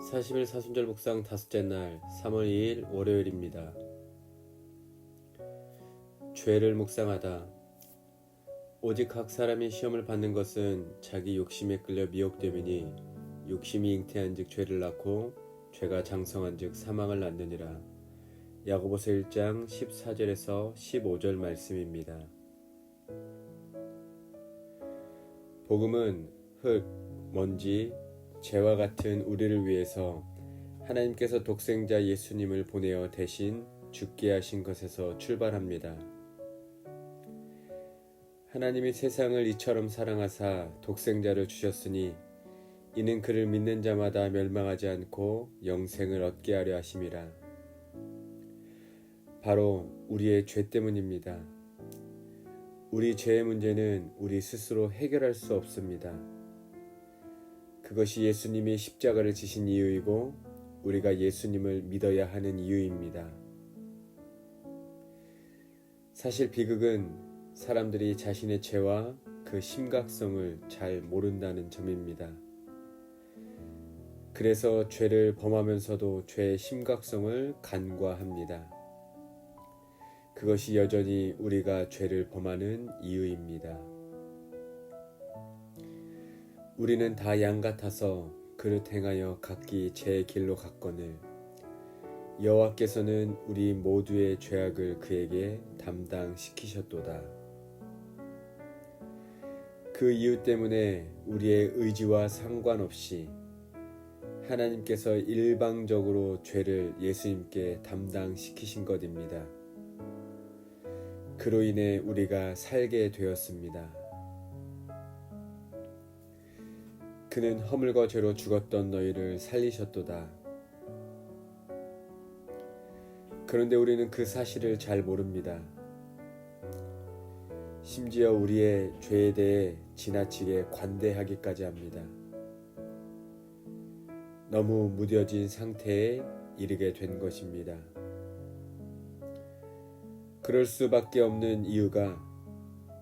40일 사순절 묵상 다섯째 날 3월 2일 월요일입니다. 죄를 묵상하다. 오직 각 사람이 시험을 받는 것은 자기 욕심에 끌려 미혹됨이니 욕심이 잉태한 즉 죄를 낳고 죄가 장성한 즉 사망을 낳느니라. 야고보서 1장 14절에서 15절 말씀입니다. 복음은 흙, 먼지, 죄와 같은 우리를 위해서 하나님께서 독생자 예수님을 보내어 대신 죽게 하신 것에서 출발합니다. 하나님이 세상을 이처럼 사랑하사 독생자를 주셨으니 이는 그를 믿는 자마다 멸망하지 않고 영생을 얻게 하려 하심이라. 바로 우리의 죄 때문입니다. 우리 죄의 문제는 우리 스스로 해결할 수 없습니다. 그것이 예수님이 십자가를 지신 이유이고 우리가 예수님을 믿어야 하는 이유입니다. 사실 비극은 사람들이 자신의 죄와 그 심각성을 잘 모른다는 점입니다. 그래서 죄를 범하면서도 죄의 심각성을 간과합니다. 그것이 여전히 우리가 죄를 범하는 이유입니다. 우리는 다 양 같아서 그릇 행하여 각기 제 길로 갔거늘 여호와께서는 우리 모두의 죄악을 그에게 담당시키셨도다. 그 이유 때문에 우리의 의지와 상관없이 하나님께서 일방적으로 죄를 예수님께 담당시키신 것입니다. 그로 인해 우리가 살게 되었습니다. 그는 허물과 죄로 죽었던 너희를 살리셨도다. 그런데 우리는 그 사실을 잘 모릅니다. 심지어 우리의 죄에 대해 지나치게 관대하기까지 합니다. 너무 무뎌진 상태에 이르게 된 것입니다. 그럴 수밖에 없는 이유가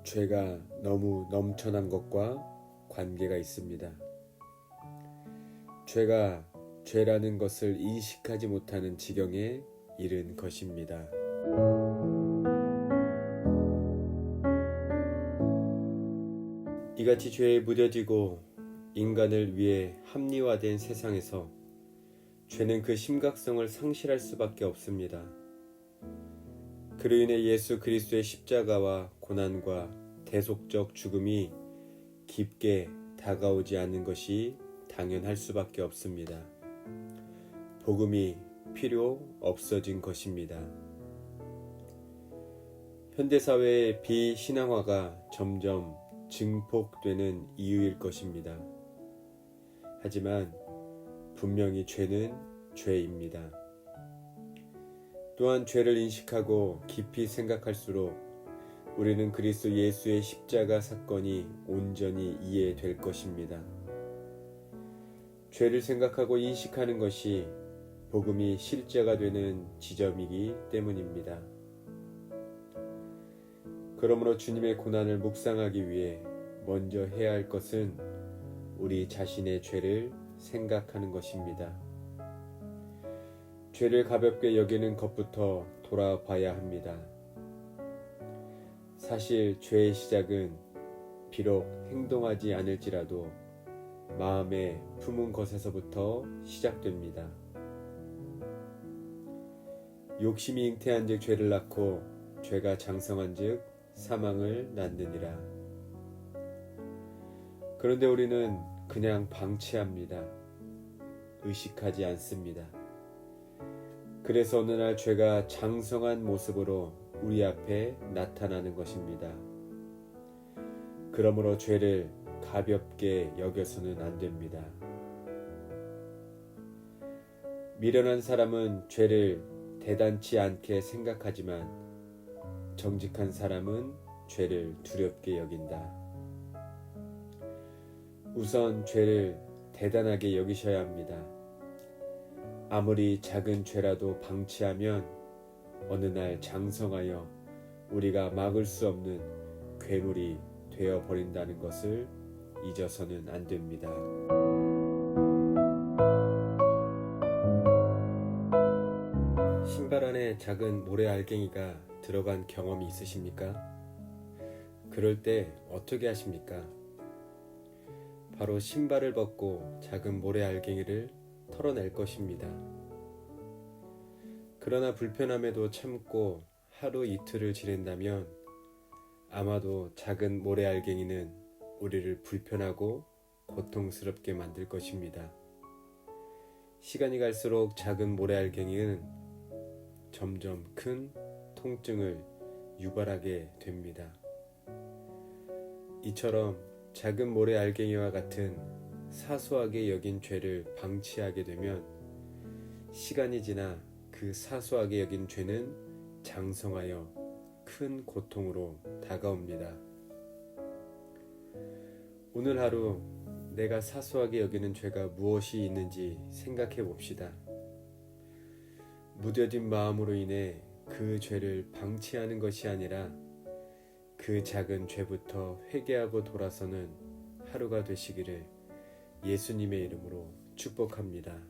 죄가 너무 넘쳐난 것과 관계가 있습니다. 죄가 죄라는 것을 인식하지 못하는 지경에 이른 것입니다. 이같이 죄에 무뎌지고 인간을 위해 합리화된 세상에서 죄는 그 심각성을 상실할 수밖에 없습니다. 그로 인해 예수 그리스도의 십자가와 고난과 대속적 죽음이 깊게 다가오지 않는 것이 당연할 수밖에 없습니다. 복음이 필요 없어진 것입니다. 현대사회의 비신앙화가 점점 증폭되는 이유일 것입니다. 하지만 분명히 죄는 죄입니다. 또한 죄를 인식하고 깊이 생각할수록 우리는 그리스도 예수의 십자가 사건이 온전히 이해될 것입니다. 죄를 생각하고 인식하는 것이 복음이 실제가 되는 지점이기 때문입니다. 그러므로 주님의 고난을 묵상하기 위해 먼저 해야 할 것은 우리 자신의 죄를 생각하는 것입니다. 죄를 가볍게 여기는 것부터 돌아봐야 합니다. 사실 죄의 시작은 비록 행동하지 않을지라도 마음에 품은 것에서부터 시작됩니다. 욕심이 잉태한 즉 죄를 낳고 죄가 장성한 즉 사망을 낳느니라. 그런데 우리는 그냥 방치합니다. 의식하지 않습니다. 그래서 어느 날 죄가 장성한 모습으로 우리 앞에 나타나는 것입니다. 그러므로 죄를 가볍게 여겨서는 안 됩니다. 미련한 사람은 죄를 대단치 않게 생각하지만 정직한 사람은 죄를 두렵게 여긴다. 우선 죄를 대단하게 여기셔야 합니다. 아무리 작은 죄라도 방치하면 어느 날 장성하여 우리가 막을 수 없는 괴물이 되어버린다는 것을 잊어서는 안 됩니다. 신발 안에 작은 모래알갱이가 들어간 경험이 있으십니까? 그럴 때 어떻게 하십니까? 바로 신발을 벗고 작은 모래알갱이를 털어낼 것입니다. 그러나 불편함에도 참고 하루 이틀을 지낸다면 아마도 작은 모래알갱이는 우리를 불편하고 고통스럽게 만들 것입니다. 시간이 갈수록 작은 모래알갱이는 점점 큰 통증을 유발하게 됩니다. 이처럼 작은 모래알갱이와 같은 사소하게 여긴 죄를 방치하게 되면 시간이 지나 그 사소하게 여긴 죄는 장성하여 큰 고통으로 다가옵니다. 오늘 하루 내가 사소하게 여기는 죄가 무엇이 있는지 생각해 봅시다. 무뎌진 마음으로 인해 그 죄를 방치하는 것이 아니라 그 작은 죄부터 회개하고 돌아서는 하루가 되시기를 예수님의 이름으로 축복합니다.